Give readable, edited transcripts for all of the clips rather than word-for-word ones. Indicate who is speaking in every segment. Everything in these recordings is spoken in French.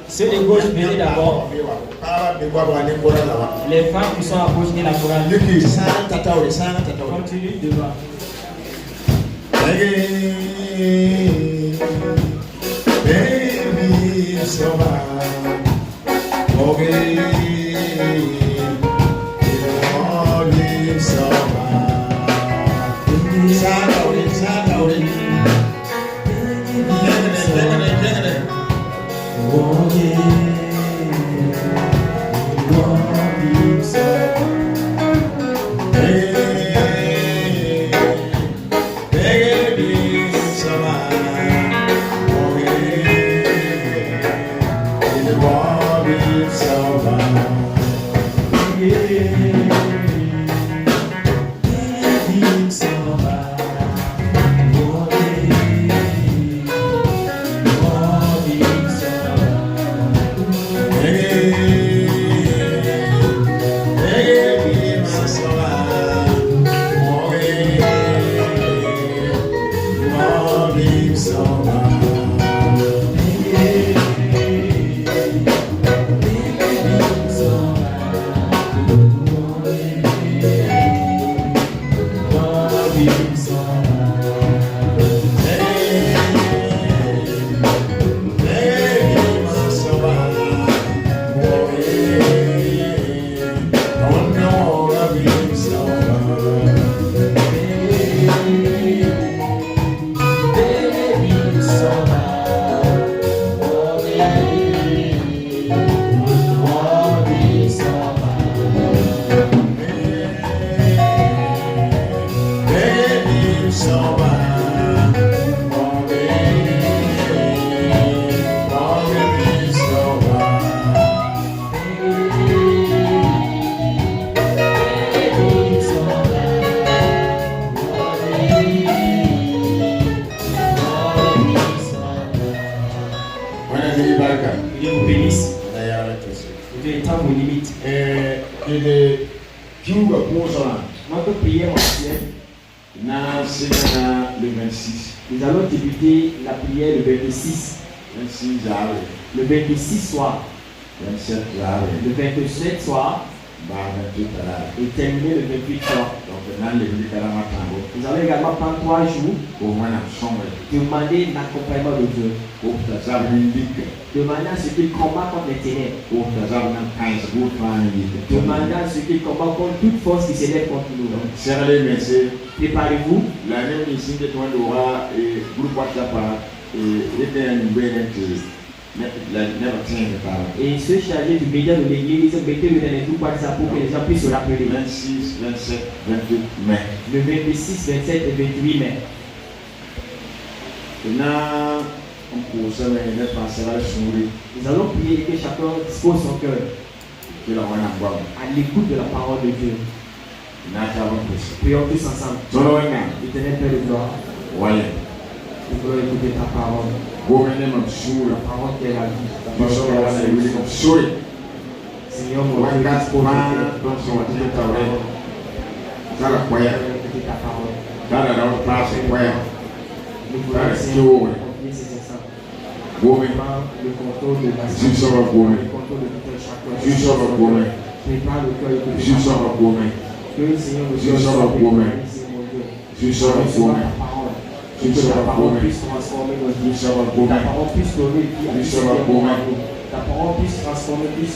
Speaker 1: Ceux de gauche, venez d'abord. Les femmes qui sont à gauche de la chorale. Continue devant. Moi, je priais mon ciel. Le 26. Nous allons débuter la prière le 26. Le 26 soir. Le 27 soir. Et terminer le 28 soir. Nous allons également prendre 3 jours. Demander l'accompagnement de Dieu. Demander à ce qu'il combat contre les ténèbres. Demander à ce qu'il combat contre toute force qui s'élève contre nous. Préparez-vous. Et se charger du média de l'église, mettez-le dans les groupes WhatsApp pour que les gens puissent se rappeler.
Speaker 2: 26, 27, 28 mai.
Speaker 1: Le 26, 27 et 28 mai.
Speaker 2: Nous
Speaker 1: allons prier que chacun dispose son cœur à l'écoute de la parole de Dieu. Prions tous ensemble. Éternel Père de gloire, nous voulons écouter ta parole. La parole qui est la vie. Seigneur, mon Dieu, dispose ton cœur. Écouter ta parole. Nous voulons confier ces instants. Le contrôle de la vie. Le contrôle de tout chacun. Prépare le cœur et que le Seigneur nous donne sa parole. Que la parole puisse transformer nos vies. La parole puisse donner vie à Dieu. La parole puisse transformer nos vies.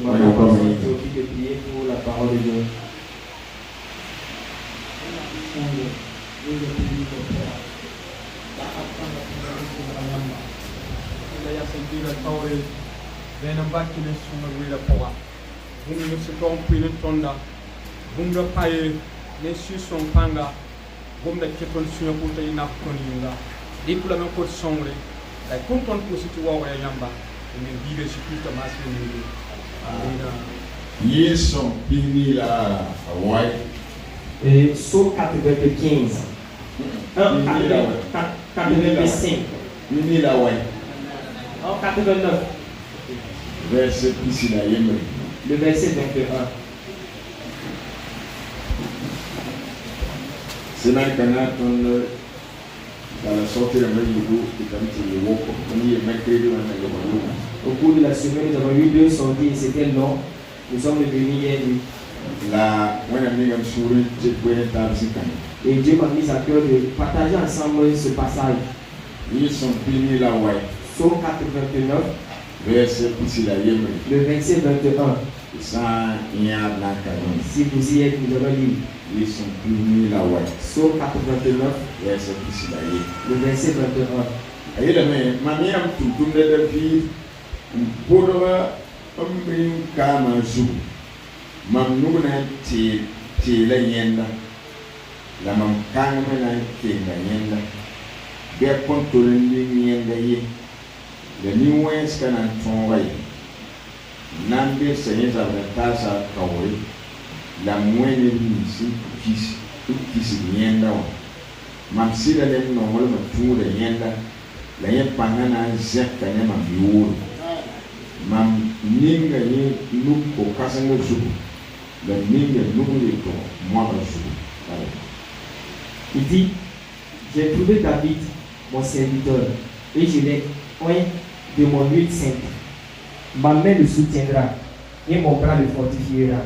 Speaker 1: Nous allons prier pour la parole de Dieu.
Speaker 3: bunga paye ne suson panga bomda keton suya kuta ina koninga di kula men ko songre ay konton ko situ wa ya yamba ne bibe sikuta masini ni amina
Speaker 2: Yesu pini la Hawaii.
Speaker 1: Saut 95. 85.
Speaker 2: Pini la Hawaii.
Speaker 1: 89.
Speaker 2: Verset ici la Yémen.
Speaker 1: Le verset 21.
Speaker 2: Semaine canard dans la sortie de la vidéo qui est le walk, on y est mercredi
Speaker 1: Au cours de la semaine, nous avons eu 2 sorties et c'était long. Nous sommes venus hier nuit.
Speaker 2: La on a mis un sourire, c'est pour être
Speaker 1: Et Dieu m'a mis à cœur de partager ensemble ce passage.
Speaker 2: ils sont finis la white.
Speaker 1: Psaume 89,
Speaker 2: Verset ici la yéme.
Speaker 1: le verset 21.
Speaker 2: Ça y a blanc canon.
Speaker 1: Si vous y êtes, nous allons lire.
Speaker 2: Ils sont finis la white.
Speaker 1: Psaume 89,
Speaker 2: Verset ici la yéme.
Speaker 1: le verset 21.
Speaker 2: Ayi la mais mamie am tutum de vie. Podora amrin kama zu. Mam nuna ti la yenda. La mam kanga na ti la yenda. Be kontrolin ni yenda yi. Le ni wens kana tonwai. Nambe senyeza batasa kawri. La mwene ni kisi yenda wa. Mam sila le no wala matu le yenda. La yen pangana zek kanya mam biwuru. Mam ninga ni nuko kasanga zuku. La ninga nuko to moi zuku.
Speaker 1: Il dit, j'ai trouvé David, mon serviteur, et je l'ai oint de mon huile sainte. Ma main le soutiendra, et mon bras le fortifiera.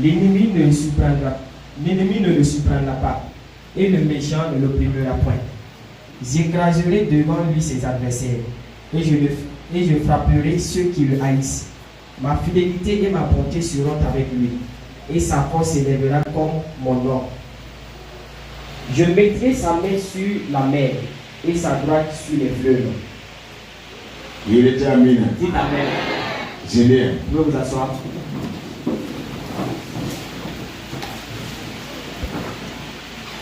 Speaker 1: L'ennemi ne le surprendra pas, et le méchant ne l'opprimera point. J'écraserai devant lui ses adversaires, et je frapperai ceux qui le haïssent. Ma fidélité et ma bonté seront avec lui, et sa force s'élèvera comme mon nom. Je mettrai sa main sur la mer et sa droite sur les fleuves.
Speaker 2: Il était amina.
Speaker 1: Dites Amen.
Speaker 2: Zélé.
Speaker 1: Vous pouvez vous asseoir.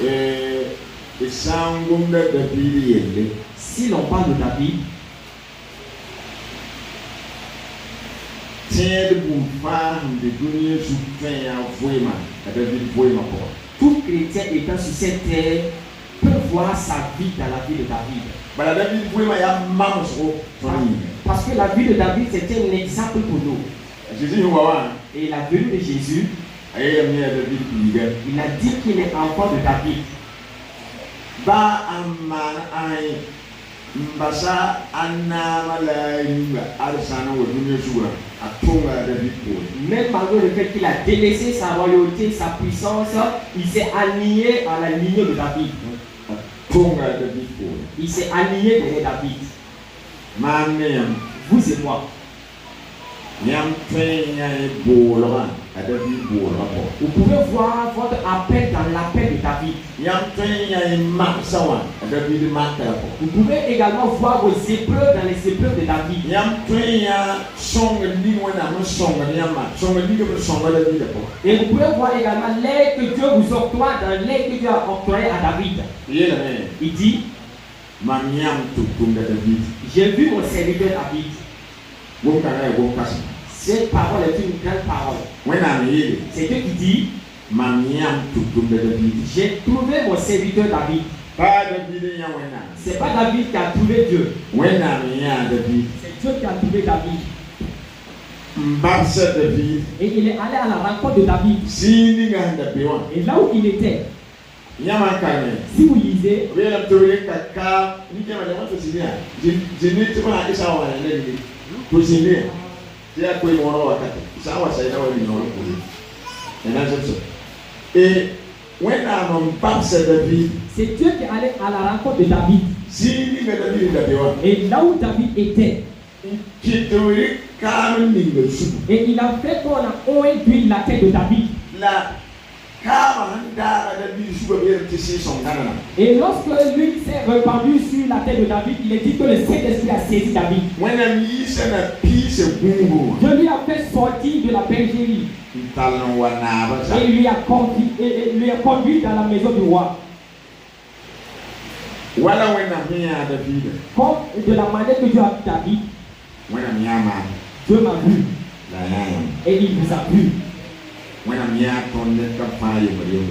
Speaker 2: Et sangum de David yende.
Speaker 1: Si l'on parle de David,
Speaker 2: tiens de bouffa de dunia soutien ya voima. David voima quoi.
Speaker 1: tout chrétien étant sur cette terre peut voir sa vie dans la vie de David.
Speaker 2: Voilà, David voima ya mamso.
Speaker 1: Parce que la vie de David c'était un exemple pour nous.
Speaker 2: Jésus nous voit.
Speaker 1: Et la venue de Jésus,
Speaker 2: il
Speaker 1: a dit qu'il est enfant de David.
Speaker 2: Ba amma ai mbasa anna mala yinga arsana wa dunya sura atonga David ko.
Speaker 1: Même malgré le fait qu'il a délaissé sa royauté, sa puissance, il s'est aligné à la lignée de David.
Speaker 2: Atonga David ko.
Speaker 1: Il s'est aligné derrière David.
Speaker 2: Manem
Speaker 1: Vous et moi.
Speaker 2: Yam twenya bolora David bolora.
Speaker 1: Vous pouvez voir votre appel dans l'appel de David.
Speaker 2: Yam twenya maksawa David makara.
Speaker 1: Vous pouvez également voir vos épreuves dans les épreuves de David.
Speaker 2: Yam twenya song ni wana mo song ni ama song ni ko song David ko.
Speaker 1: Et vous pouvez voir également l'aide que Dieu vous octroie dans l'aide que Dieu a octroyé à David. Il dit, j'ai vu mon serviteur David. Cette parole est une grande parole. C'est Dieu qui dit, j'ai trouvé mon serviteur David. C'est pas David qui a trouvé Dieu. C'est Dieu qui a trouvé David. Et il est allé à la rencontre de David. Et là où il était, si vous lisez,
Speaker 2: et
Speaker 1: c'est Dieu qui est allé à la rencontre de David. Et là où David était, et il a fait qu'on a oint d'huile la tête de David. Et lorsque l'huile s'est répandue sur la tête de David, il est dit que le Saint-Esprit a saisi David. Dieu lui a fait sortir de la bergerie et lui a conduit dans la maison du roi. Comme de la manière que Dieu a vu David, Dieu m'a vu et il vous a vu.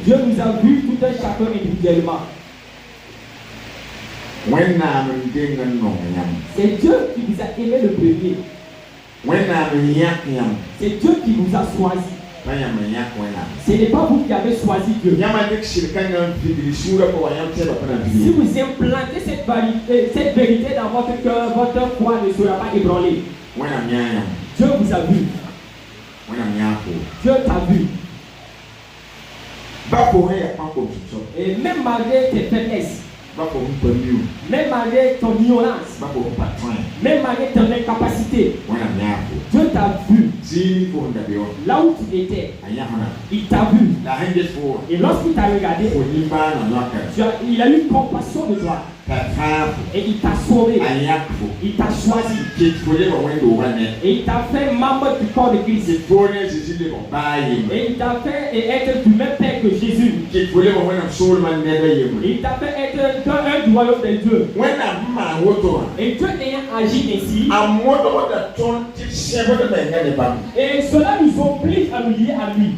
Speaker 1: Dieu nous a vu tout un chacun individuellement. C'est Dieu qui vous a aimé le premier. C'est Dieu qui vous a choisi. Ce n'est pas vous qui avez choisi Dieu. Si vous implantez cette vérité dans votre cœur, votre foi ne sera pas ébranlée. Dieu vous a vu. Dieu t'a vu. Et même malgré tes faiblesses, même malgré ton ignorance, même malgré ton incapacité, Dieu t'a vu. Là où tu étais, il t'a vu. Et lorsqu'il t'a regardé, il a eu compassion de toi. Et il t'a sauvé. Il t'a choisi. Et il t'a fait membre du corps de Christ. Et il t'a fait être du même Père que Jésus. Et il t'a fait être un du royaume des dieux. Et Dieu ayant agi ainsi, et cela nous oblige à nous lier à lui.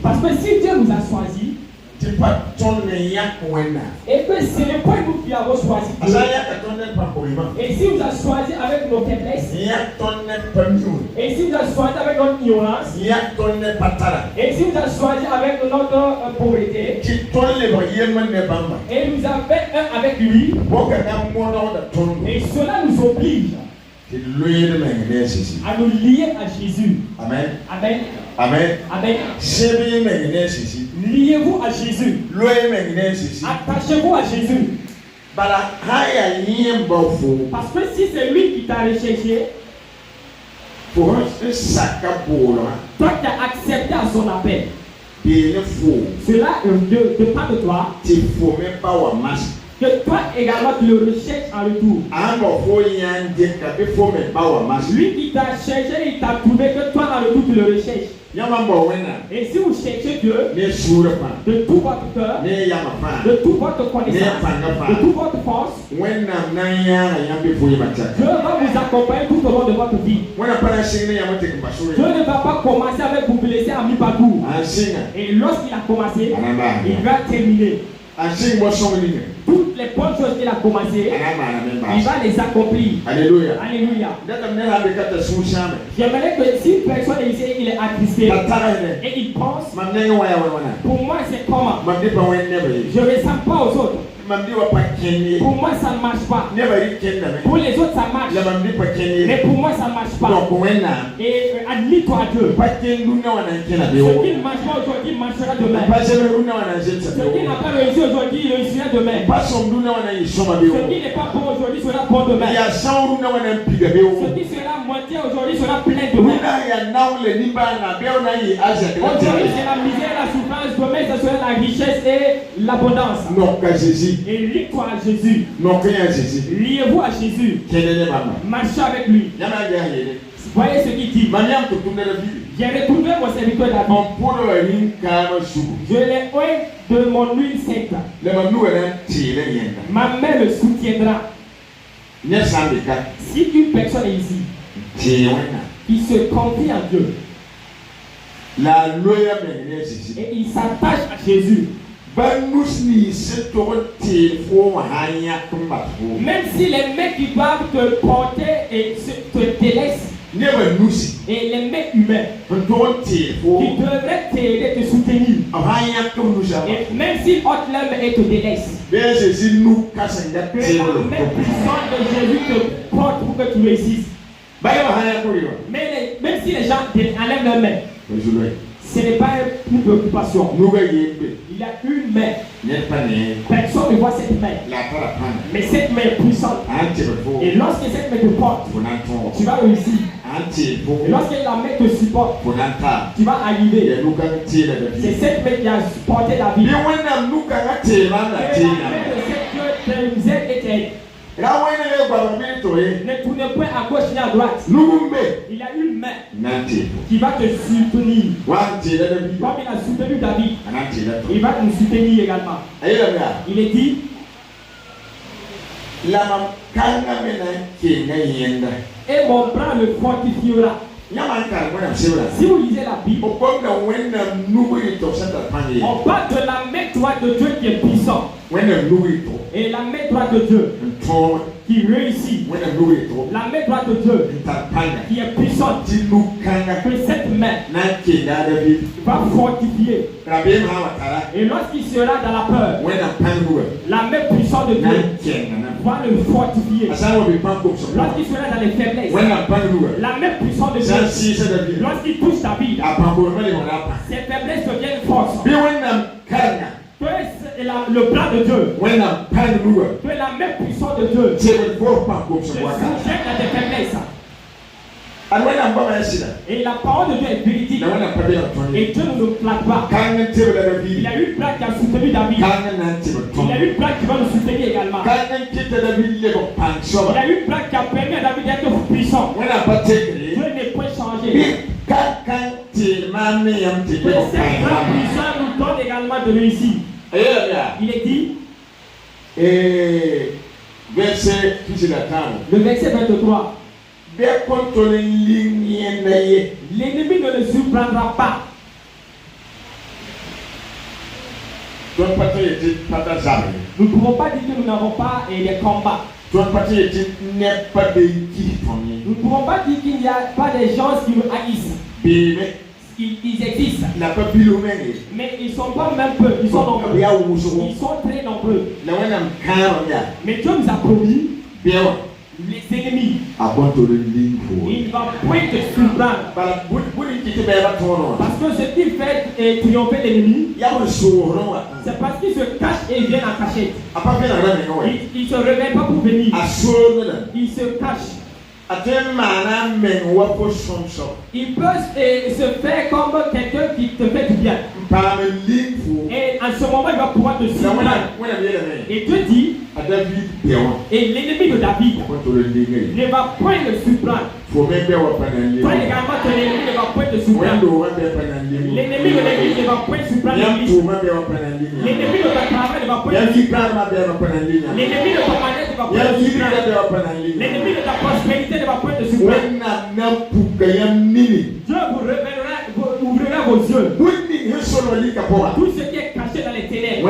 Speaker 1: Parce que si Dieu nous a choisis, et que ce n'est pas nous qui avons choisi Dieu. Et si vous avez choisi avec nos faiblesses, et si vous avez choisi avec notre ignorance, et si vous avez choisi avec notre pauvreté, et nous avons fait un avec lui, et cela nous oblige à nous lier à Jésus.
Speaker 2: Amen.
Speaker 1: Amen.
Speaker 2: Amen.
Speaker 1: Amen. Liez-vous à Jésus. Attachez-vous à Jésus. Parce que si c'est lui qui t'a recherché, toi qui as accepté à son appel, cela dépend de toi. Que toi également tu le recherches en retour. Lui qui t'a cherché, il t'a trouvé, que toi en retour tu le recherches. Et si vous cherchez Dieu de tout votre cœur, de toute votre connaissance, de toute votre force, Dieu va vous accompagner tout au long de votre vie. Dieu ne va pas commencer avec vous blesser à mi-parcours. Et lorsqu'il a commencé, il va terminer. Toutes les bonnes choses qu'il a commencé, il va les accomplir.
Speaker 2: Alléluia.
Speaker 1: Alléluia. J'aimerais que si une personne ici, il est attristé et il pense, pour moi c'est comment? Je ne ressens pas aux autres. Pour moi ça ne marche pas. Pour les autres ça marche. Mais pour moi ça ne marche pas. Et admets-toi à Dieu. Ce qui ne marche pas aujourd'hui marchera demain. Ce qui n'a pas réussi aujourd'hui, il réussira demain. Ce qui n'est pas bon aujourd'hui sera bon demain. Ce qui sera moitié aujourd'hui sera plein demain. Aujourd'hui c'est la misère, la souffrance, demain ce sera la richesse et l'abondance. Et lie-toi à Jésus. Liez-vous à Jésus. Marchez avec lui. Voyez ce qu'il dit. J'ai retrouvé mon serviteur David. Je l'ai oint de mon huile sainte. Ma main le soutiendra. Si une personne est ici qui se confie en Dieu et il s'attache à Jésus, même si les mecs qui doivent te porter et te délaissent, et les mecs humains qui devraient t'aider, te soutenir, et même si autre l'homme et te délaisse, que la même puissance de Jésus te porte pour que tu réussisses. Mais même si les gens enlèvent leur main, ce n'est pas une préoccupation. Il y a une main. Personne ne voit cette main. Mais cette main est puissante. Et lorsque cette main te porte, tu vas réussir. Et lorsque la main te supporte, tu vas arriver. C'est cette main qui a supporté la vie. Et la main de cette Dieu nous aide et t'aide. Ne tournez point à gauche ni à droite. Il y a une main qui va te soutenir. Comme il a soutenu David, il va nous soutenir également. Il est dit, et mon bras le fortifiera. Si vous lisez la Bible, on parle de la main droite de Dieu qui est puissante. Et la main droite de Dieu qui réussit. La main droite de Dieu qui est puissante. Que cette va fortifier. Et lorsqu'il sera dans la peur, la main puissante de Dieu va le fortifier. Lorsqu'il sera dans les faiblesses, la main puissante de Dieu, lorsqu'il touche ta vie, ses faiblesses deviennent force. Tu es le plan de Dieu. Tu es la main puissante de Dieu. Je soutiens dans tes faiblesses. Et la parole de Dieu est véridique. Et Dieu ne nous flatte pas. Il a eu une plaque qui a soutenu David. Il a eu une plaque qui va nous soutenir également. Il a eu une plaque qui a permis à David d'être puissant. Dieu n'est point changé. Et cette plaque puissante nous donne également de réussir. Il est dit, le verset 23. L'ennemi ne le surprendra pas. Nous ne pouvons pas dire que nous n'avons pas des combats. Nous ne pouvons pas dire qu'il n'y a pas des gens qui nous haïssent. Ils existent. Mais ils ne sont pas même peu. Ils sont nombreux. Ils sont très nombreux. Mais Dieu nous a promis les ennemis. Il va point te surprendre. Parce que ce qui fait triompher l'ennemi, c'est parce qu'il se cache et il vient en cachette. Il ne se réveille pas pour venir. Il se cache. Il peut se faire comme quelqu'un qui te fait du bien. Et en ce moment, il va pouvoir te surprendre. Et Dieu dit, et l'ennemi de David ne va point le surprendre. Toi également, ton ennemi ne va point te surprendre. L'ennemi de l'église ne va point surprendre l'église. L'ennemi de ta travail ne va point te surprendre. L'ennemi de ta manière ne va point te surprendre. L'ennemi de ta prospérité ne va point te surprendre. Dieu vous ouvrira vos yeux. Tout ce qui est caché dans les ténèbres,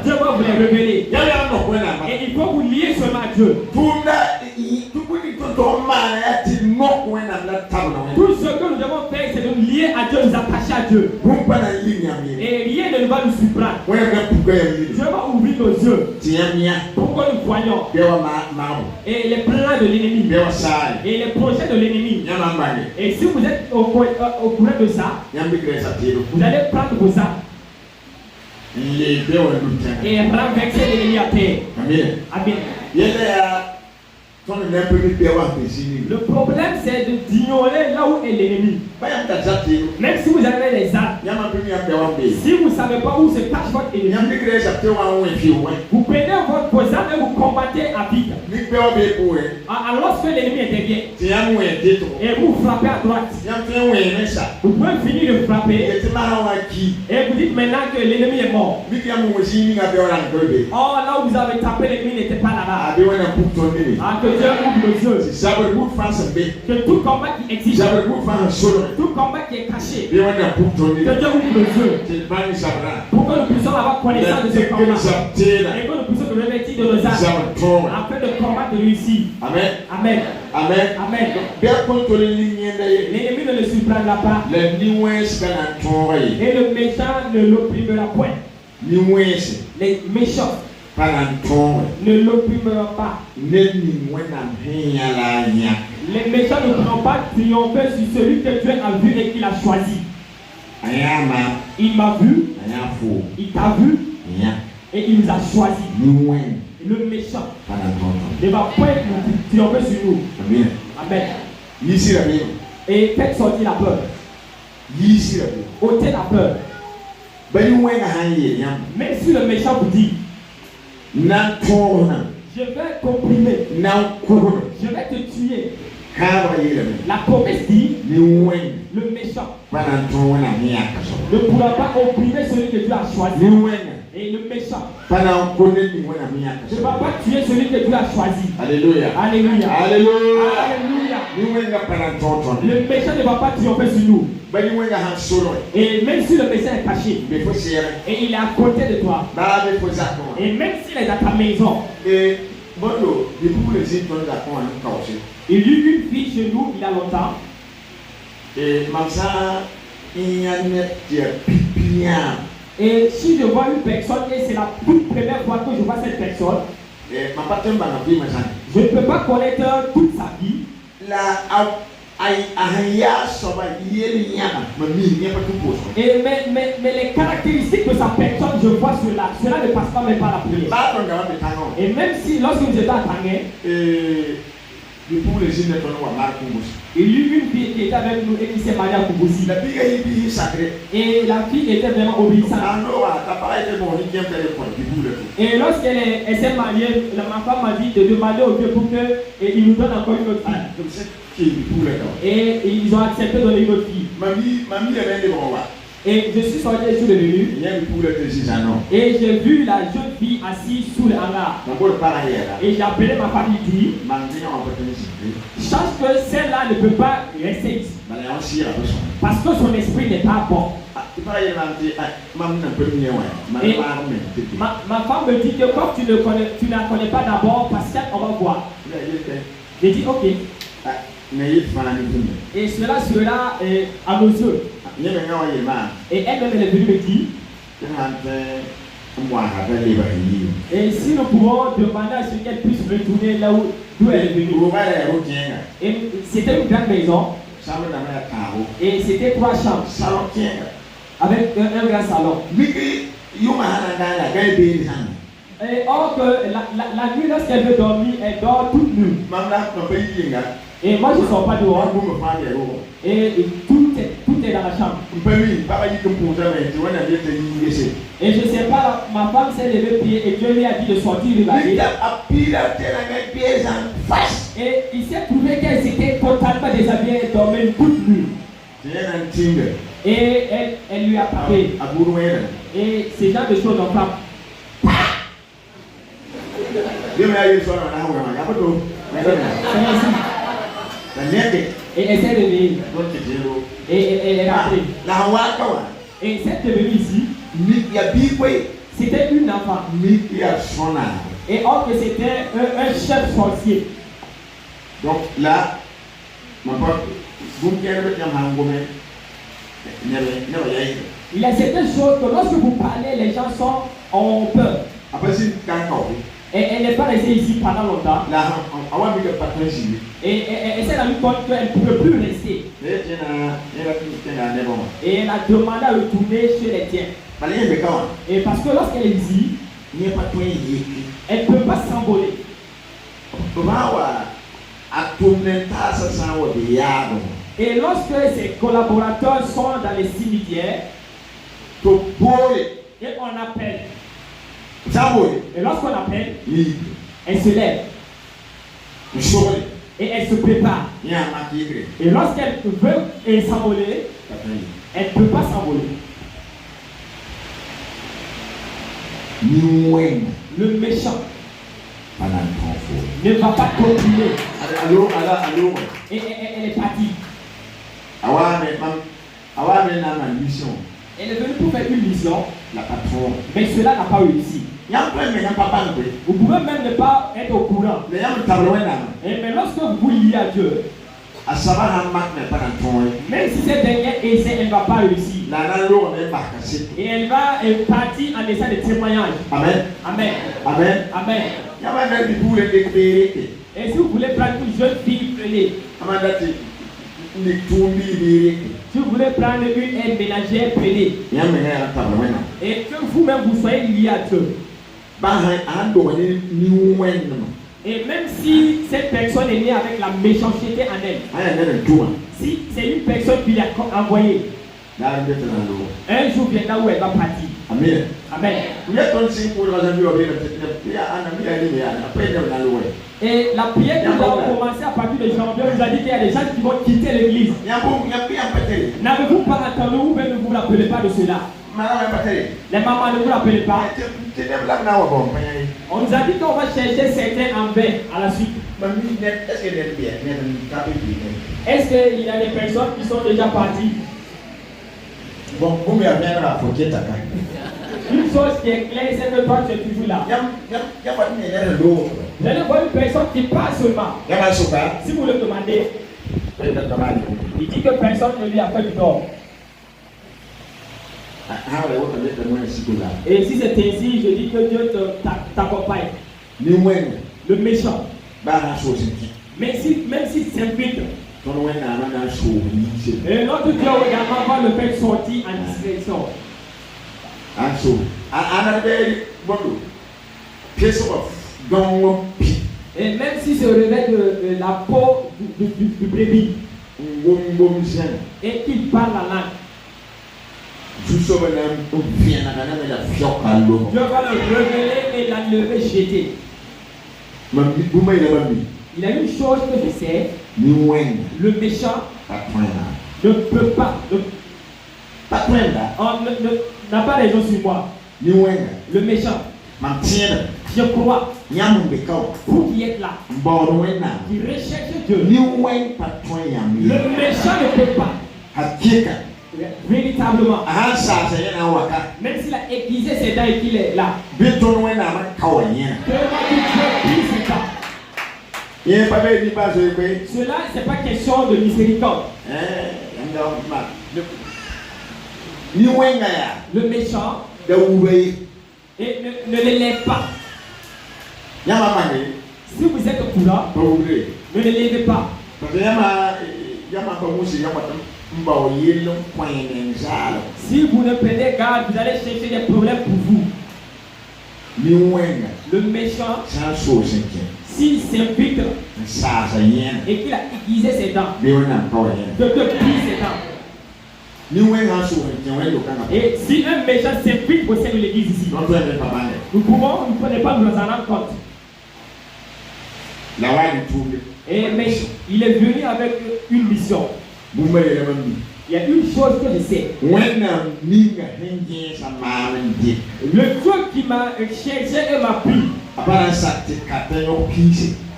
Speaker 1: Dieu va vous les révéler. Et il faut vous lier seulement à Dieu. Tout ce que nous devons faire, c'est de nous lier à Dieu, nous attacher à Dieu. Et rien ne va nous surprendre. Dieu va ouvrir nos yeux pour que nous voyons et les plans de l'ennemi et les projets de l'ennemi. Et si vous êtes au courant de ça, vous allez prendre vos armes et renverser l'ennemi à terre. Amen. Le problème, c'est d'ignorer là où est l'ennemi. Même si vous avez les armes, si vous ne savez pas où se cache votre ennemi, vous prenez vos armes et vous combattez à vide. Alors que l'ennemi est derrière et vous frappez à droite, vous pouvez finir de frapper et vous dites maintenant que l'ennemi est mort. Oh, là où vous avez tapé, l'ennemi n'était pas là-bas. Que Dieu ouvre nos yeux. Que tout combat qui existe, tout combat qui est caché, que Dieu ouvre nos yeux. Pour que nous puissions avoir connaissance de ce combat. Et que nous puissions nous revêtir de nos armes. Afin de combattre de réussir. Amen. Amen. Amen. Amen. L'ennemi ne le surprendra pas. Et le méchant ne l'opprimera point. Les méchants ne l'opprimeront pas. Les méchants ne pourront pas triompher sur celui que Dieu a vu et qu'il a choisi. Il m'a vu, il t'a vu et il nous a choisi. Le méchant ne va point triompher sur nous. Amen. Et faites sortir la peur. Ôtez la peur. Même si le méchant vous dit, je vais comprimer, je vais te tuer. La promesse dit, le méchant ne pourra pas opprimer celui que Dieu a choisi. Et le méchant ne va pas tuer celui que Dieu a choisi. Alléluia. Alléluia. Alléluia. Le méchant ne va pas triompher sur nous. Et même si le méchant est caché, et il est à côté de toi, et même s'il est dans ta maison, il y a eu une fille chez nous il y a longtemps. Et si je vois une personne et c'est la toute première fois que je vois cette personne, je ne peux pas connaître toute sa vie. Mais les caractéristiques de sa personne, je vois cela. Cela ne passe pas même par la prière. Et même si lorsque nous étions à Tanguay, il y eut une fille qui était avec nous et qui s'est mariée à Kubusi. Et la fille était vraiment obéissante. Et lorsqu'elle s'est mariée, ma femme m'a dit de demander au Dieu pour qu'il nous donne encore une autre fille. Et ils ont accepté de donner une autre fille. Et je suis sorti sur le menu. Et j'ai vu la jeune fille assise sous le hangar. Et j'ai appelé ma famille et dit, sache que celle-là ne peut pas rester ici. Parce que son esprit n'est pas bon. Et ma femme me dit que comme tu ne la connais pas d'abord, parce qu'on va voir. J'ai dit ok. Et cela sera à nos yeux. Et elle-même elle est venue me dire. Et si nous pouvons demander à ce qu'elle puisse retourner là d'où elle est venue. Et c'était une grande maison. Et c'était 3 chambres. Avec un grand salon. Et or que la nuit lorsqu'elle veut dormir, elle dort toute nue. Et moi je ne sors pas dehors. Et tout est dans la chambre. Et je ne sais pas, ma femme s'est levée pied et Dieu lui a dit de sortir du balai. Et il s'est trouvé qu'elle s'était totalement déshabillée et dormait toute nue. Et elle lui a parlé. Et ces gens de choses ont frappé. Et elle s'est levée. Et elle est rentrée. Et cette venue ici, c'était une enfant. Et or que c'était un chef sorcier.
Speaker 2: Donc là,
Speaker 1: il y a certaines choses que lorsque vous parlez, les gens ont peur. Et elle n'est pas restée ici pendant longtemps. Et elle s'est rendue compte qu'elle ne pouvait plus rester. Et elle a demandé à retourner chez les tiens. Et parce que lorsqu'elle est ici, elle ne peut pas s'envoler. Et lorsque ses collaborateurs sont dans les cimetières, et on appelle. Et lorsqu'on appelle, elle se lève. Et elle se prépare. Et lorsqu'elle veut s'envoler, elle ne peut pas s'envoler. Le méchant ne va pas continuer. Et elle est partie. Elle est venue pour faire une mission. Mais cela n'a pas réussi. Vous pouvez même ne pas être au courant. Mais lorsque vous liez à Dieu, même si cette dernière essaie, elle ne va pas réussir. Et elle va partir en essai de témoignage. Amen. Amen. Amen. Amen. Et si vous voulez prendre une jeune fille prélée, si vous voulez prendre une aide ménagère prélée, et que vous-même vous soyez lié à Dieu, et même si cette personne est née avec la méchanceté en elle, si c'est une personne qui l'a envoyée, un jour viendra où elle va partir. Amen. Amen. Et la prière que nous avons commencé à partir de janvier, nous a dit qu'il y a des gens qui vont quitter l'église. N'avez-vous pas entendu ou bien ne vous rappelez pas de cela? Les mamans ne vous rappelez pas? On nous a dit qu'on va chercher certains en vain à la suite. Est-ce qu'il y a des personnes qui sont déjà parties?
Speaker 2: Bon, vous me avez à
Speaker 1: une chose qui est claire, c'est que toi tu es toujours là. Je ne vois une personne qui parle seulement. Si vous le demandez, il dit que personne ne lui a fait du tort. Et si c'est ainsi, je dis que Dieu t'accompagne. Le méchant. Même si c'est vite. Et notre Dieu également va le faire sortir en discrétion. Et même si se revêt de la peau du brebis et qu'il parle la langue, Dieu va le révéler et la lever jeter. Il y a une chose que je sais, le méchant ne peut pas, n'a pas raison sur moi. Le méchant, je crois, vous qui êtes là, qui recherchez Dieu, le méchant ne peut pas, véritablement, même s'il a aiguisé ses dents et qu'il est là, que Dieu brise ses dents. Cela, c'est pas question de miséricorde. Le méchant et ne l'élève pas. Si vous êtes au courant, ne l'élevez pas. Si vous ne prenez garde, vous allez chercher des problèmes pour vous. Le méchant, s'il s'invite et qu'il a aiguisé ses dents, de te brise ses dents. Et si un méchant s'invite au sein de l'église ici, nous ne pouvons pas nous en rendre compte. Mais il est venu avec une mission. Il y a une chose que je sais. Le Dieu qui m'a cherché et m'a pris,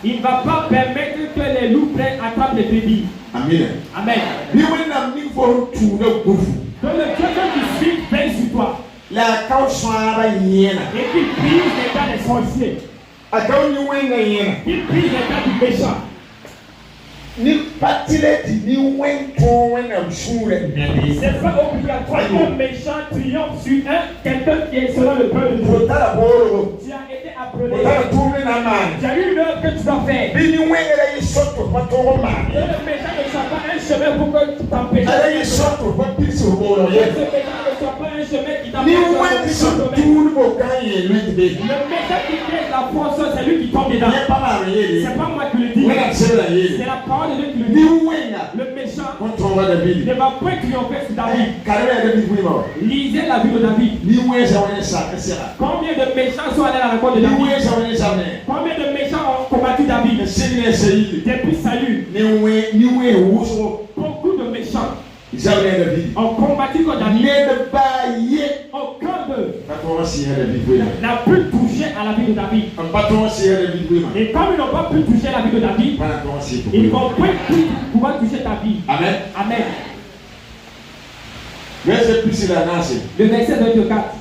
Speaker 1: il ne va pas permettre que les loups prennent attrapent les bébés.
Speaker 2: Amen.
Speaker 1: Amen. Que le Dieu qui suit veille sur toi. Et qu'il brise les gars des sorciers. Qu'il brise les gars du méchant. C'est pas obligatoire qu'un méchant triomphe sur quelqu'un qui est selon le peuple de Dieu. Tu as été appelé. Tu as eu une œuvre que tu dois faire. Et le méchant ne soit pas un chemin pour que tu t'empêches. Le méchant ne soit pas un chemin qui t'empêche. Le méchant qui crée la force, c'est lui qui tombe dedans. C'est pas moi qui le dis. C'est la parole de Dieu qui le dit. Le méchant ne va pas triompher sur David. Lisez la vie de David. Combien de méchants sont allés à la rencontre de David? Combien de méchants ont combattu David? Depuis salut. Beaucoup de méchants ont combattu contre David. Aucun d'eux n'a pu toucher à la vie de David. Et comme ils n'ont pas pu toucher à la vie de David, ils vont pas pouvoir toucher ta vie.
Speaker 2: Amen.
Speaker 1: Amen. Le verset 24.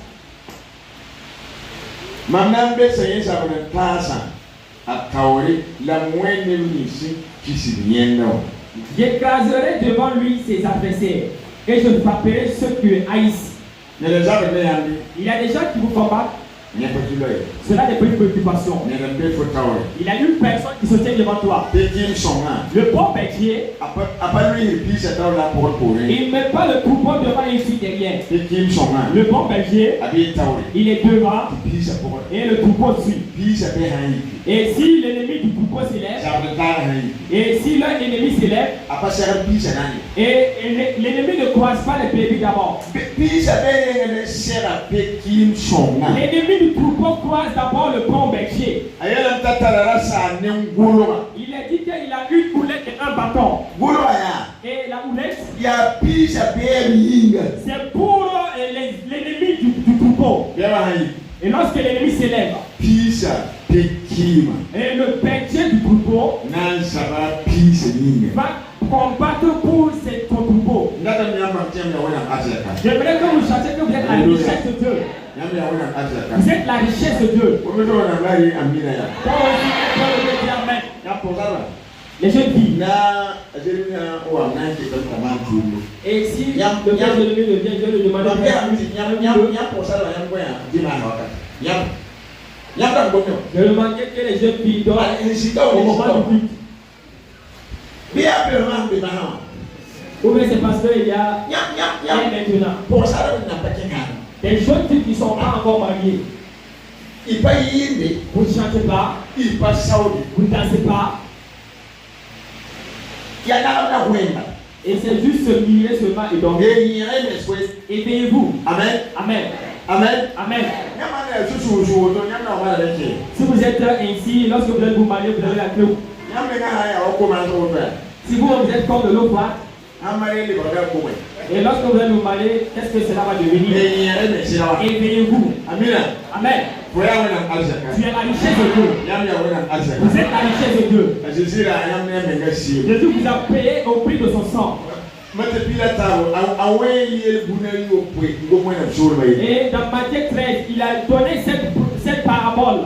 Speaker 1: J'écraserai devant lui ses adversaires et je frapperai ceux qui le haïssent. Il y a des gens qui vous combattent. Cela n'est pas une préoccupation. Il y a une personne qui se tient devant toi. Le bon berger, il ne met pas le troupeau devant et il suit derrière. Le bon berger, il est devant et le troupeau suit. Et si l'ennemi du troupeau s'élève, et si l'un ennemi s'élève, et l'ennemi ne croise pas les brebis d'abord. L'ennemi du troupeau croise d'abord le bon berger. Il a dit qu'il a une houlette et un bâton. Et la houlette, c'est pour l'ennemi du troupeau. Et lorsque l'ennemi s'élève, et le berger du troupeau va combattre pour ton troupeau. J'aimerais que vous sachiez que vous êtes la richesse de Dieu. Vous êtes la richesse de Dieu. les jeunes filles. Et si le père de l'ennemi vient, je vais le demander je vais demander que les jeunes filles dorment au moment du culte. Ou bien c'est parce qu'il y a maintenant des jeunes filles qui ne sont pas encore mariées. Vous ne chantez pas, vous ne dansez pas. Et c'est juste se mirer seulement et dormir. Éveillez-vous.
Speaker 2: Amen.
Speaker 1: Amen.
Speaker 2: Amen.
Speaker 1: Amen. Si vous êtes ainsi, lorsque vous allez vous marier, vous avez la clé. Si vous êtes comme de l'eau froide, et lorsque vous allez vous marier, qu'est-ce que cela va devenir? Éveillez-vous. Amen. Tu es la richesse de Dieu. Vous êtes la richesse de Dieu. Jésus vous a payé au prix de son sang. Et dans Matthieu 13, il a donné cette parabole.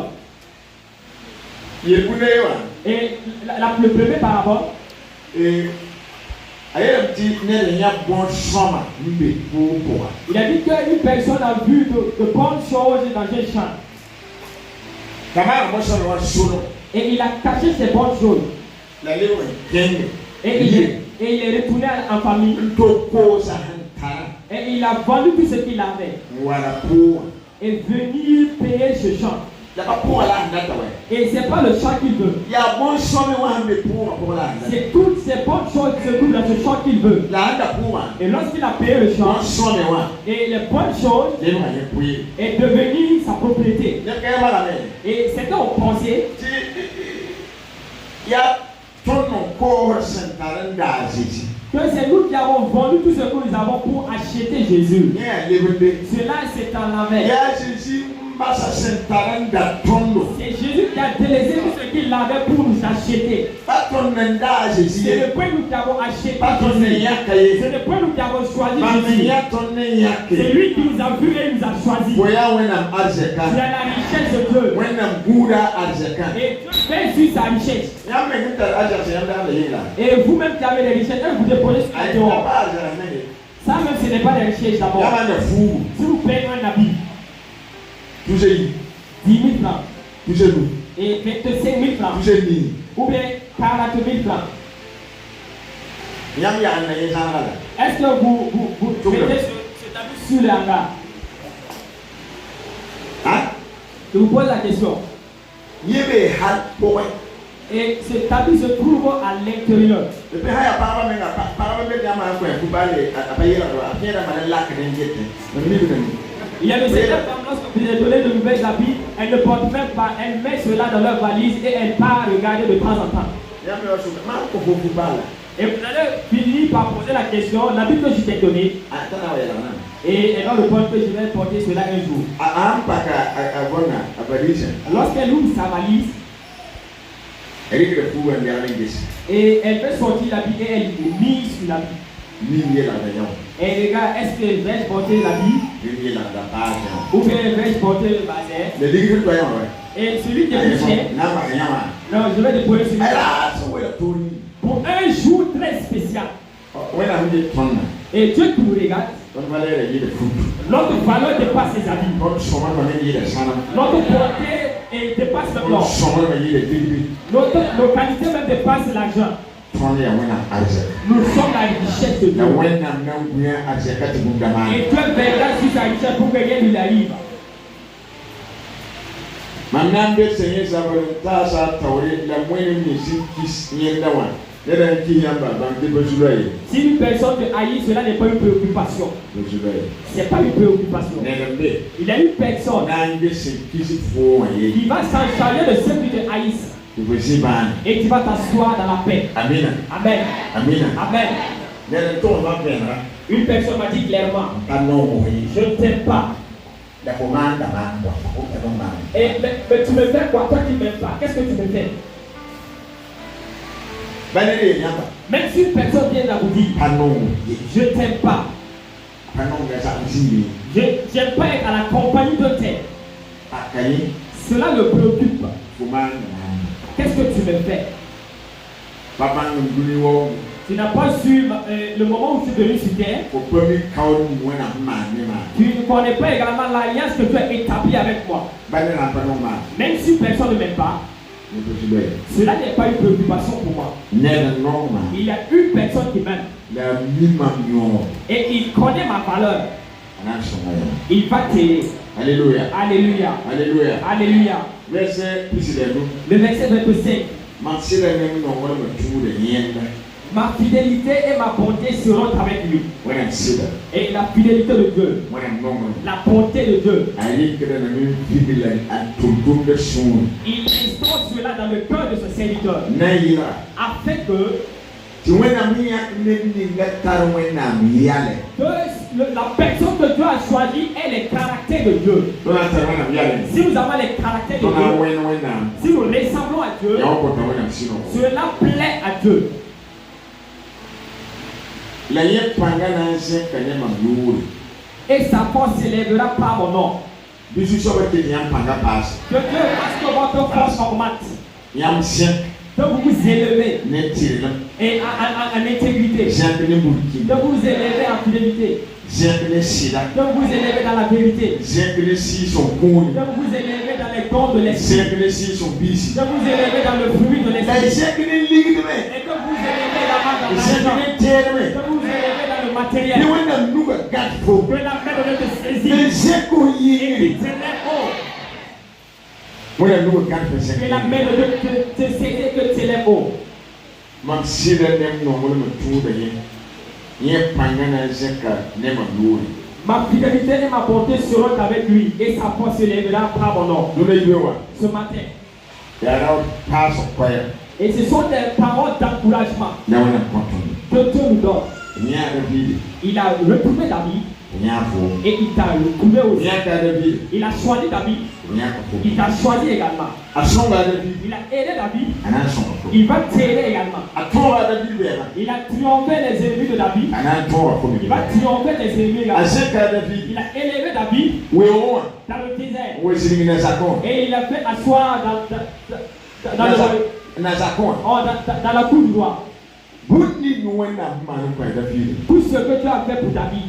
Speaker 1: Et la première parabole. Il a dit qu'une personne a vu de bonnes choses dans un champ. Et il a caché ces bonnes choses. Et il est retourné en famille. Et il a vendu tout ce qu'il avait. Et venu payer ce champ. Et c'est pas le champ qu'il veut. C'est toutes ces bonnes choses qui se trouvent dans ce champ qu'il veut. Et lorsqu'il a payé le champ, et les bonnes choses est devenue sa propriété. Et c'est qu'on pensait que c'est nous qui avons vendu tout ce que nous avons pour acheter Jésus. Cela c'est en l'envers. C'est Jésus qui a délaissé tout ce qu'il avait pour nous acheter. C'est le point nous qui avons acheté. C'est le point nous qui avons choisi Jésus. C'est lui qui nous a vus et nous a choisis. C'est la richesse de Dieu. Et Dieu fait sur sa richesse. Et vous-même qui avez des richesses, vous déposez sur la terre. Ça même ce n'est pas des richesses d'abord. Si vous payez un habit, 10 000 francs. Et 25 000 francs. Ou bien 40 000 francs. Est-ce que vous mettez cet habit sur le hangar? Je vous pose la question. Et cet habit se trouve à l'intérieur. Il y a de certaines femmes, lorsque vous êtes donné de nouvelles habits, elles ne portent même pas, elles mettent cela dans leur valise et elles partent regarder de temps en temps. Et vous allez finir par poser la question, l'habit que je t'ai donné, et elle va répondre que je vais porter cela un jour. Lorsqu'elle ouvre sa valise, et elle fait sortir l'habit et elle mise sur l'habit. Et regarde, est-ce que vais-je porter l'habit ou bien vais-je porter le bazar? Et celui qui est riche, non, je vais déposer celui pour un jour très spécial. Et Dieu qui nous regarde, notre valeur dépasse ses habits. Notre portée dépasse le corps. Notre localité même dépasse l'argent. Nous sommes la richesse de Dieu. Et Dieu verra sur sa richesse pour que rien ne lui arrive. Si une personne te haït, cela n'est pas une préoccupation. C'est pas une préoccupation. Il y a une personne qui va s'en charger de ceux qui te haïssent. Et tu vas t'asseoir dans la paix. Amen. Amen. Amen. Une personne m'a dit clairement, je ne t'aime pas. Et, mais tu me fais quoi? Toi qui ne m'aimes pas, qu'est-ce que tu me fais? Même si une personne vient à vous dire, je ne t'aime pas, je n'aime pas être à la compagnie de tel, cela le préoccupe. Qu'est-ce que tu me fais? Tu n'as pas su le moment où tu es venu sur terre. Tu ne connais pas également l'alliance que tu as établie avec moi. Même si personne ne m'aime pas, cela n'est pas une préoccupation pour moi. Il y a une personne qui m'aime. Et il connaît ma valeur. Il va t'aider.
Speaker 2: Alléluia.
Speaker 1: Alléluia.
Speaker 2: Alléluia.
Speaker 1: Alléluia. Le verset 25. Ma fidélité et ma bonté seront avec lui. Et la fidélité de Dieu, la bonté de Dieu, il instaure cela dans le cœur de ce serviteur, afin que la personne que Dieu a choisie est les caractères de Dieu. Si nous avons les caractères de Dieu, si nous ressemblons à Dieu, cela plaît à Dieu. Et sa force s'élèvera par mon nom. Que Dieu fasse que votre force augmente. De vous élevez et en intégrité. De vous élever en fidélité. De vous élever dans la vérité. De vous élever dans les dons de l'esprit. De vous élever dans le fruit de l'esprit. Et que vous élevez la main dans l'argent. De vous élever dans le matériel. Que la main de Dieu te saisit. Et qu'il t'élève haut. Que la main de Dieu te saisit, que tu élèves haut. Ma fidélité et ma bonté seront avec lui et sa force s'élèvera par mon nom. Ce matin. Et ce sont des paroles d'encouragement que Dieu nous donne. Il a retrouvé David. Et il t'a retrouvé aussi. Il a choisi David. Il t'a choisi également. Il a aidé David. Il va t'aider également. Il a triomphé les ennemis de David. Il va triompher les ennemis également. Il a élevé David dans le désert. Et il l'a fait asseoir dans la cour du roi. Tout ce que tu as fait pour David,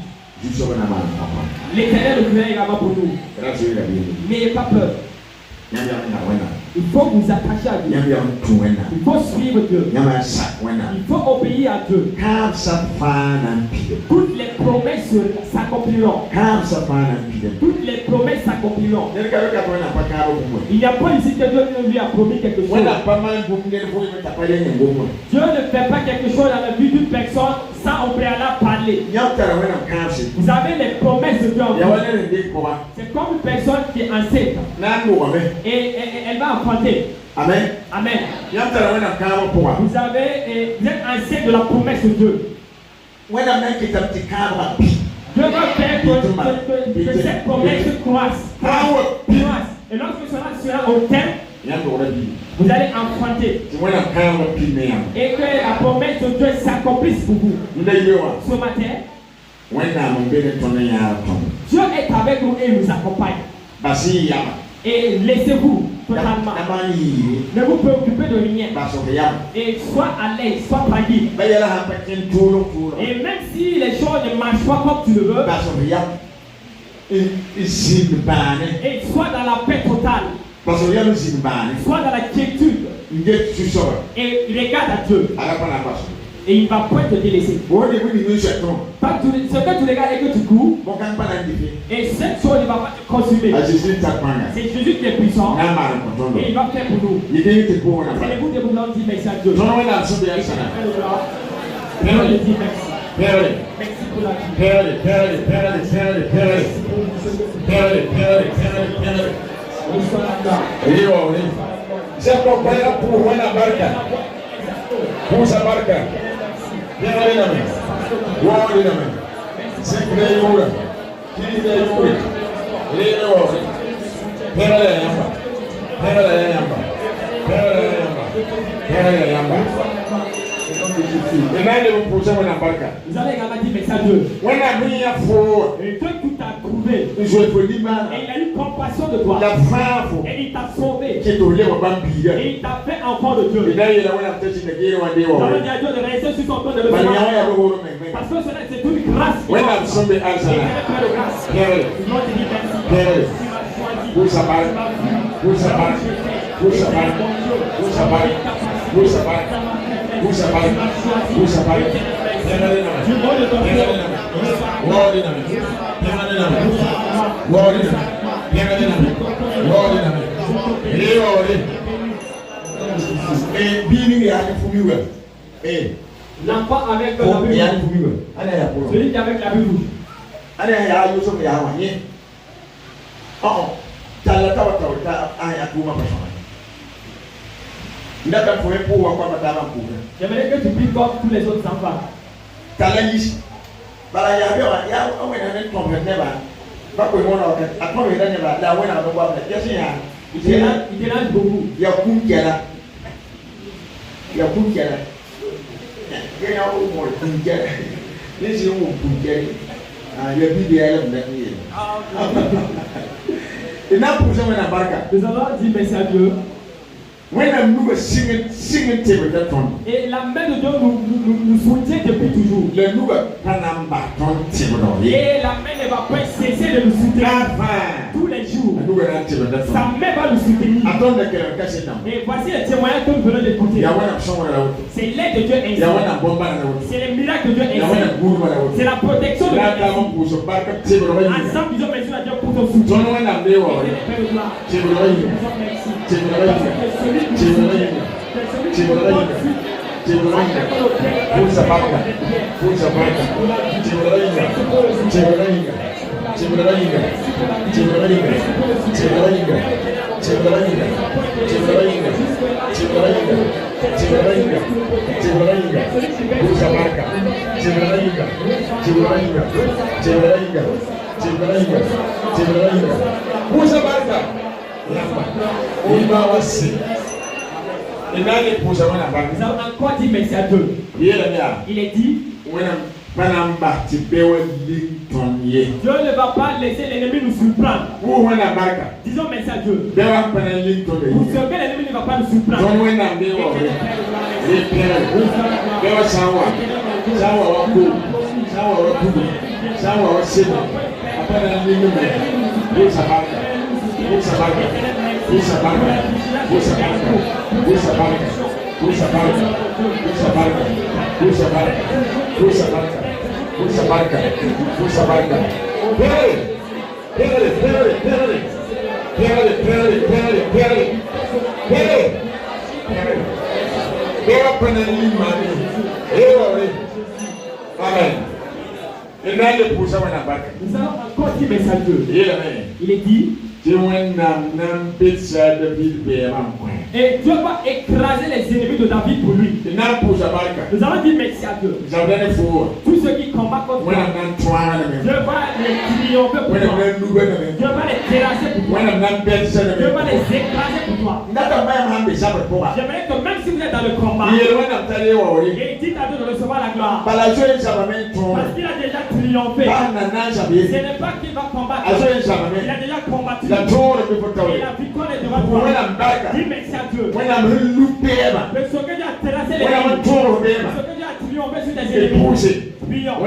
Speaker 1: l'Éternel le fait également pour nous. N'ayez pas peur. Il faut vous attacher à Dieu. Il faut suivre Dieu. Il faut obéir à Dieu. Toutes les promesses s'accompliront. Toutes les promesses s'accompliront. Il n'y a pas ici que Dieu lui a promis quelque chose. Dieu ne fait pas quelque chose dans la vie d'une personne sans au préalable parler. Vous avez les promesses de Dieu en vous. C'est comme une personne qui est enceinte. Et elle va enfanter. Amen. Amen. Vous êtes enceinte de la promesse de Dieu. Dieu va faire que cette promesse croisse. Et lorsque cela sera au terme, vous allez enfanter. Et que la promesse de Dieu s'accomplisse pour vous. Ce matin, Dieu est avec nous et nous accompagne. Et laissez-vous totalement. Ne vous préoccupez de rien. Et sois à l'aise, sois tranquille. Et même si les choses ne marchent pas comme tu le veux, et sois dans la paix totale. Sois dans la quiétude. Et regarde à Dieu. Et il ne va point te délaisser. Ce que tu regardes et que tu cours, et cette chose ne va pas te consumer. C'est Jésus qui est puissant. Et il va faire pour nous. Allez-vous de vous dire merci à Dieu. Merci pour la vie.
Speaker 2: Et là, il vous pose un embarquement.
Speaker 1: Vous avez également dit merci à Dieu.
Speaker 2: When I'm here for,
Speaker 1: Et Dieu tout t'a trouvé.
Speaker 2: je vous dis,
Speaker 1: Et il a eu compassion de toi.
Speaker 2: la femme,
Speaker 1: Et il t'a sauvé.
Speaker 2: qui est au lait au bambille.
Speaker 1: Et il t'a fait enfant de Dieu.
Speaker 2: Et là, il a peut-être une guerre ou un
Speaker 1: Nous allons dire à Dieu de rester sur son trône de le
Speaker 2: Mais il y
Speaker 1: faire.
Speaker 2: a un euro,
Speaker 1: Parce que cela, c'est une grâce.
Speaker 2: When I'm somebody else,
Speaker 1: Et il est plein de grâce.
Speaker 2: Pierre,
Speaker 1: Sinon, tu dis merci.
Speaker 2: Pierre,
Speaker 1: Tu m'as choisi.
Speaker 2: où ça va, où ça va, où ça va, où ça va, où ça va, où ça va, où ça va.
Speaker 1: Du mot de ton cœur. L'enfant avec la vue rouge. Celui qui est avec la vue rouge. J'aimerais que tu pries comme tous les autres enfants. Il dérange beaucoup. Nous allons dire merci à Dieu.
Speaker 2: When I'm not singing table that one.
Speaker 1: Et la main de Dieu nous soutient depuis toujours.
Speaker 2: Le nouveau panamba ton table.
Speaker 1: Et la main ne va pas cesser de nous soutenir tous les jours. Sa main va nous soutenir. Et voici le témoignage que nous venons d'écouter. C'est l'aide de Dieu ainsi. C'est le miracle de Dieu ainsi. C'est la protection de Dieu ainsi. Ensemble, disons merci à Dieu pour ton soutien.
Speaker 2: Nous
Speaker 1: avons encore dit merci à Dieu. Il est dit, Dieu ne va pas laisser l'ennemi nous surprendre. Disons merci à Dieu. Pour ce que l'ennemi ne va pas nous surprendre.
Speaker 2: Amen. Nous allons
Speaker 1: encore dire merci à Dieu. Il est dit, et Dieu va écraser les ennemis de David pour lui. Nous allons dire merci à Dieu. Tous ceux qui combattent contre toi, Dieu va les triompher pour toi. Dieu va les terrasser pour toi. Dieu va les écraser pour toi. J'aimerais que même si vous êtes dans le combat, et dites à Dieu de recevoir la gloire. Parce qu'il a déjà triomphé. Ce n'est pas qu'il va combattre. Il a déjà combattu. Et la victoire est devant toi. Dis merci à Dieu. Mais ce que Dieu a terrassé les ennemis, ce que Dieu a triomphé sur les ennemis, prions.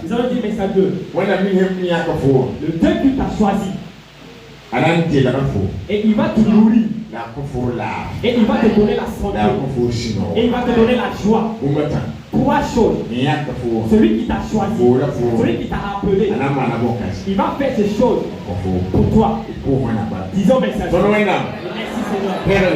Speaker 1: Nous allons dire merci à Dieu. Le Dieu qui t'a choisi. Et il va te nourrir. Et il va te donner la santé. Et il va te donner la joie. 3 choses. Celui qui t'a choisi, celui qui t'a appelé, il va faire ces choses pour toi. Disons merci à Dieu. Merci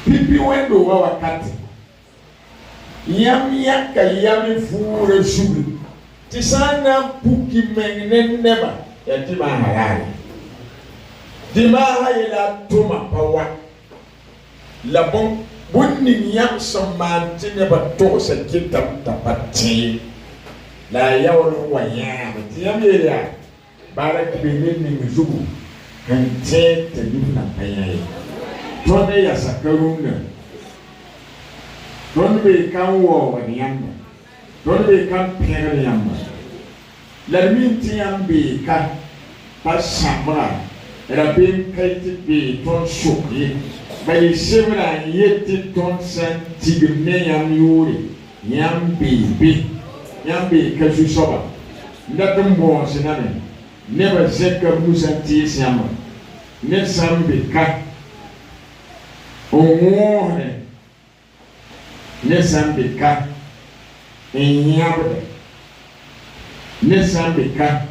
Speaker 2: Pipi wendo wa wakati yam yaka yam fure shubi tisana puki mengneba yatima halali dimaha ila tuma pawa labon bunni yam samman tineba to sa kitam tapati la yawlu wa yam tiyam ya barak benin zubu kan te yuna payaye Tone ya sakarunga. Tone be kan wo wa yamba. Tone be kan pere yamba. La minti yambe ka pa shamra. Era be kaiti be ton shoki. Ba yeshebra yeti ton san tigne yam yuri. Yambe be. Yambe ka shusoba. Ndatum bo siname. Never zeka musanti yama. Ne sambe ka Omone Nesambika Enyabde Nesambika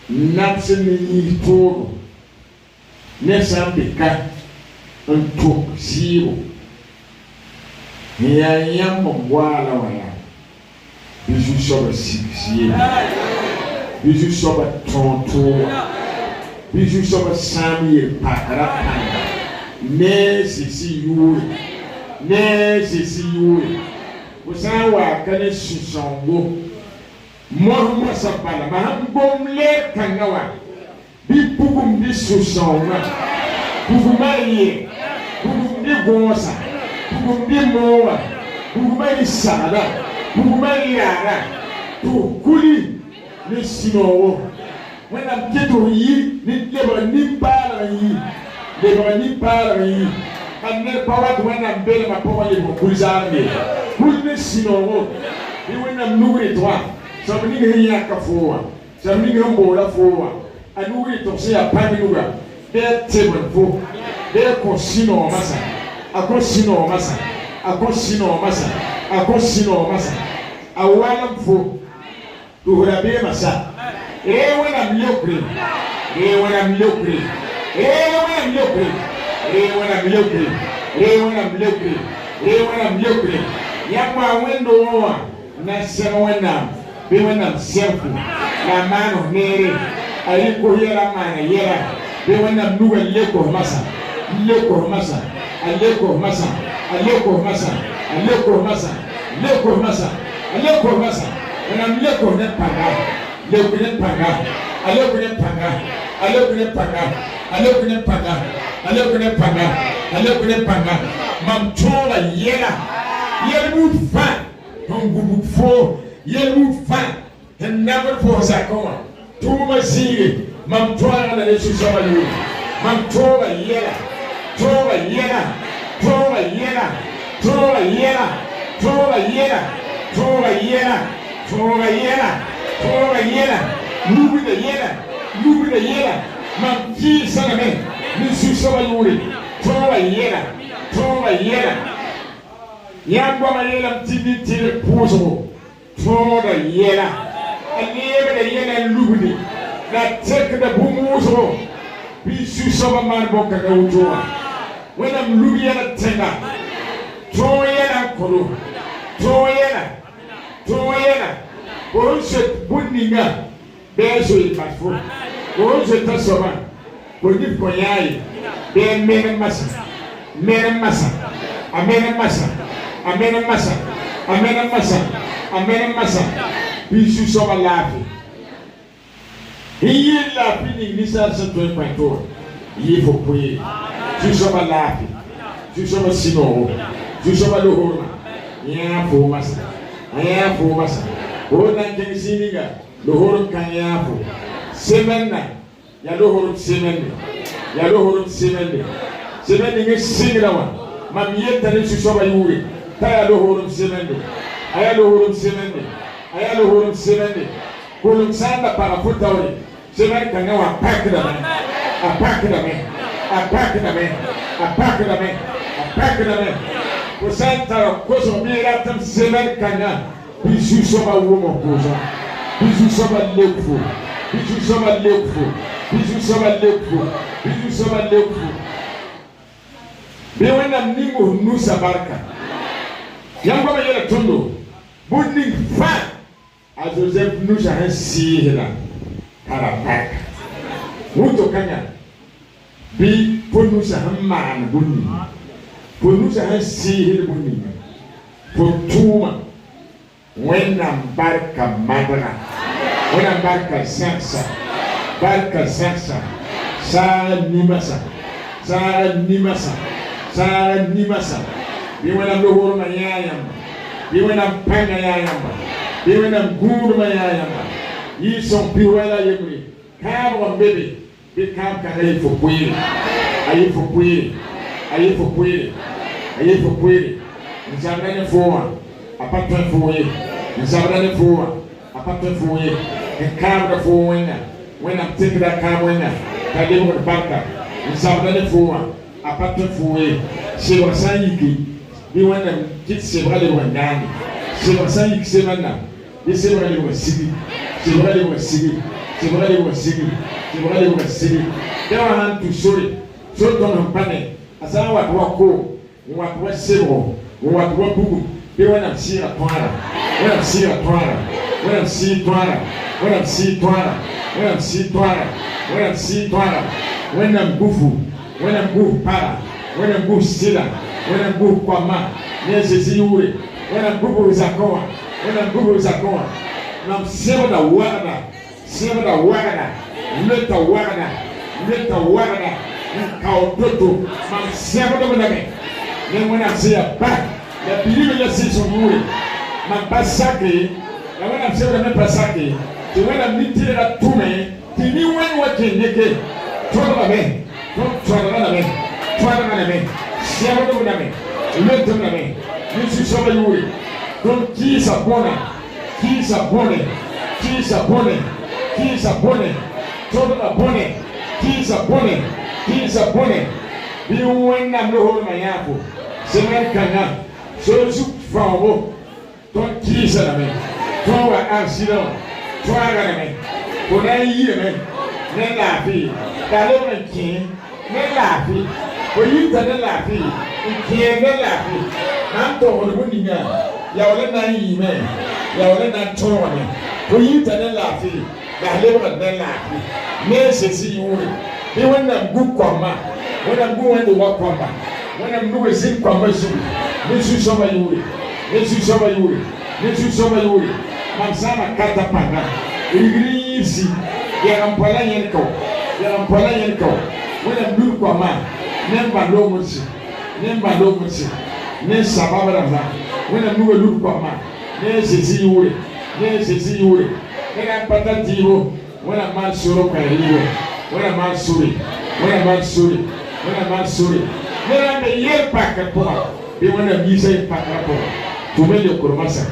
Speaker 2: Napseni Toro Nesambika Untok Zero Yam Wala Waya Bisu Soba 6 years Bisu Soba 30 Bisu Soba 100 years Pakarapanga Nesi yuri usawa kane susongo mormo sapala mahambom le kangawa bi pugum di susonga pugumari pugum di gosa pugum di mowa pugumari sada pugumari yara to kuli ni sinowo when I'm keto yi ni leba ni para yi leba ni para yi and ne power to when I'm building my power in Kuzambi. Goodness, sinowo. You when I'm nugget one. Somebody here kafoa. Somebody here bola foa. And nugget to say a paminuga. Their table for their cosino massa. A cosino massa. A cosino massa. A cosino massa. A one for to have a massa. Eh, when I'm looking. Eh, when I'm looking. Eh, when I'm looking. When I'm looking, when I'm looking, when I'm looking, Yama window, National window, be when I'm selfie, La man of Mary, I look here, man, yeah, be when I'm new and look of massa, look of massa, I look of massa, I look of massa, I look of massa, look of massa, I look of massa, when I'm look of that panga, look at that panga, I look at that panga, I look at that panga, I look at that panga. I look at Panga, Mamtola, yellow fan, Hungum for, yellow fan, and never for Zakoma. Tuma Zigi, Mamtola, and the issues of you. Mamtola, Tola, Moving the yellow, Mamti Sanaman. Nisu soba yuri, toa yena. Yangwa mayela mtini tiri puzo, toa yena. Aniebe de yena lubini, na teke de bumuzo. Bisu soba manboka ka utoa. When I'm lubi yana tenga, toa yena kuru, toa yena. Onse buninga, bezo ipafu, onse tasoma. Kodif koyai be mena masa bisu soba lafi Hier la fini Nisa se tourne pointo. Il faut prier. Tu sois là. Tu sois sinon. Tu sois le roi. Ya fo masa. Ya fo masa. O na kensininga. Le roi kan ya fo. Semena. Ya le roi semena. Ya le roi semena. Semena ngi singra wa. Mam yetta ni su soba yuri. Ta ya le roi semena. Aya le roi semena. Aya le roi semena. Kulum sanda para futawri. Semana kan wa pack da me. A pack da me. A pack da me. A pack da me. A pack da me. Ko santa ko so mi ratam semana kan bisu soba womo koza. Bisu soba lekfu. Bisu soba lekfu. Bisu soba lekfu. Bisu soba lekfu. Be wanda ningo nusa barka. Yango ba yela tondo. Budding fa. A Joseph nusa han sihira. Karabak. Muito kanya. Bi ponusa han man bunni. Ponusa han sihira bunni. Potuma. Wena barka madra. Wena barka saksa. Barka saksa. Sara nimasa. Sara nimasa. Sara nimasa. Bi wena lohoro na yayamba. Bi wena panga yayamba. Bi wena guru na yayamba. Yi son piwela yemri. Kabwa mbebe. Bi kabka ayi fukwiri. Ayi fukwiri. Ayi fukwiri. Ayi fukwiri. Nzabane fowa. Apatwa fowe. Nzabane fowa. Apatwa fowe. Nkabra fowenga. When I'm taking that kamwenga. Kade mo barka. Nzabane fowa. Apatwa fowe. Shewa sayiki. Bi wena kit sebrale wandani. Shewa sayiki semana. Bi sebrale wasigi. C'est vrai les voici, c'est vrai les voici, c'est vrai les voici. Quand on a tout sauvé, sauf dans le panel, à ça on va voir quoi, on va voir sebo, on va voir beaucoup. Et on a si à toi, on a si à toi, on a si toi, on a si toi, on a si toi, on a si toi, on a bouffou, on a bouffou para, on a bouffou sila, on a bouffou kwama, mais c'est si ouvert, on a bouffou zakoa, on a bouffou zakoa. Nam sebada wagana, leta wagana, kautoto, nam sebada maname. Nem wana seya ba, ya bilibe ya si somure, nam pasake, ya wana sebada me pasake, ti wana mitire la tume, ti ni wana wakendeke, twala me, sebada maname, leta maname, nisi soba yuri, don kisa bona. Kisa bone, toda bone, kisa bone, bi wena mlo na yapo, semen kana, so su fawo, ton kisa na me, ton wa asilo, ton aga me, kona yi me, ne la fi, dale me kin, ne la fi, ko yi ta ne la fi, kin ne la fi, nam to ho ni nga, ya wala na yi me. Ya wala na tone ko yita na lafi da leba na lafi me se si yuri bi wannan gukwama wannan gu wanda wakwama wannan nuwe sin kwama su ne su so yuri man sama kata pana irisi ya rampala yenko wannan gu kwama nemba lomusi ne sababa da wannan nuwe lu kwama ne sisi yuri ne ga patativo wana mansuro kwa hiyo wana mansuri ne na me yepa kapoa bi wana misa yepa kapoa tumele kurmasa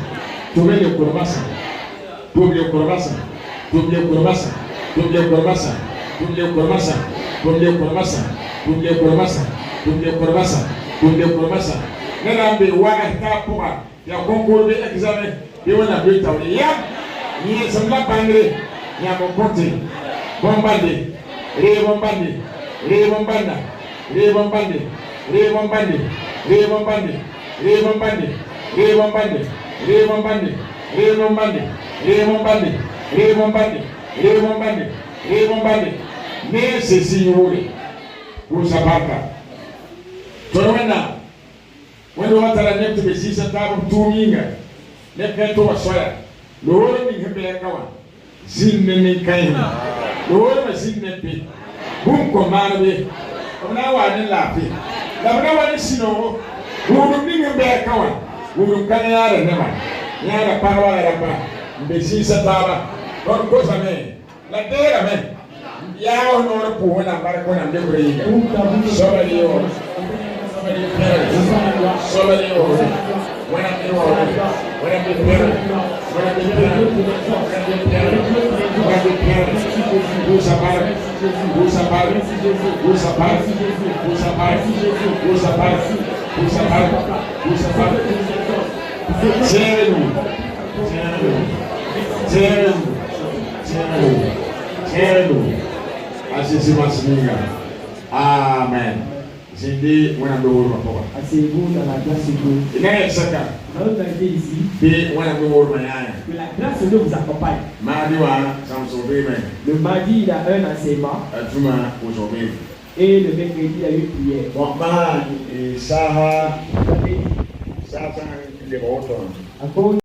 Speaker 2: ne na be wana kapoa ya concours de examen bi wana be tawli ya ni samla bangre ya ko kote bombande ne sesi yuri usabaka torwena wendo watala neptu besisa tabu tuminga ne peto wasoya loro ni hebe kawa zinne ni kaina Lord machine be. Boom command be. I'm now one laughing. I'm now one snow. Who will bring him back on? Who will come out and never. Near a power, the season power. Don't go to me. Like there, man. Yeah, I know the poor and I'm back when I'm delivering. Somebody else. Somebody else. Somebody else. When I'm in order, when I'm in parent, when I'm in parent, when I'm in parent, who's a parent, who's a parent, who's a parent, who's a parent, who's a parent, who's a parent, who's a parent, Zero. Asisi Amen. Zindi when I'm the world of
Speaker 1: Asseyez-vous dans la grâce de Dieu.
Speaker 2: Alors
Speaker 1: vous arrivez ici,
Speaker 2: que
Speaker 1: la grâce de Dieu vous accompagne. Le mardi, il y a un enseignement. Et le mercredi, il y a une prière. À cause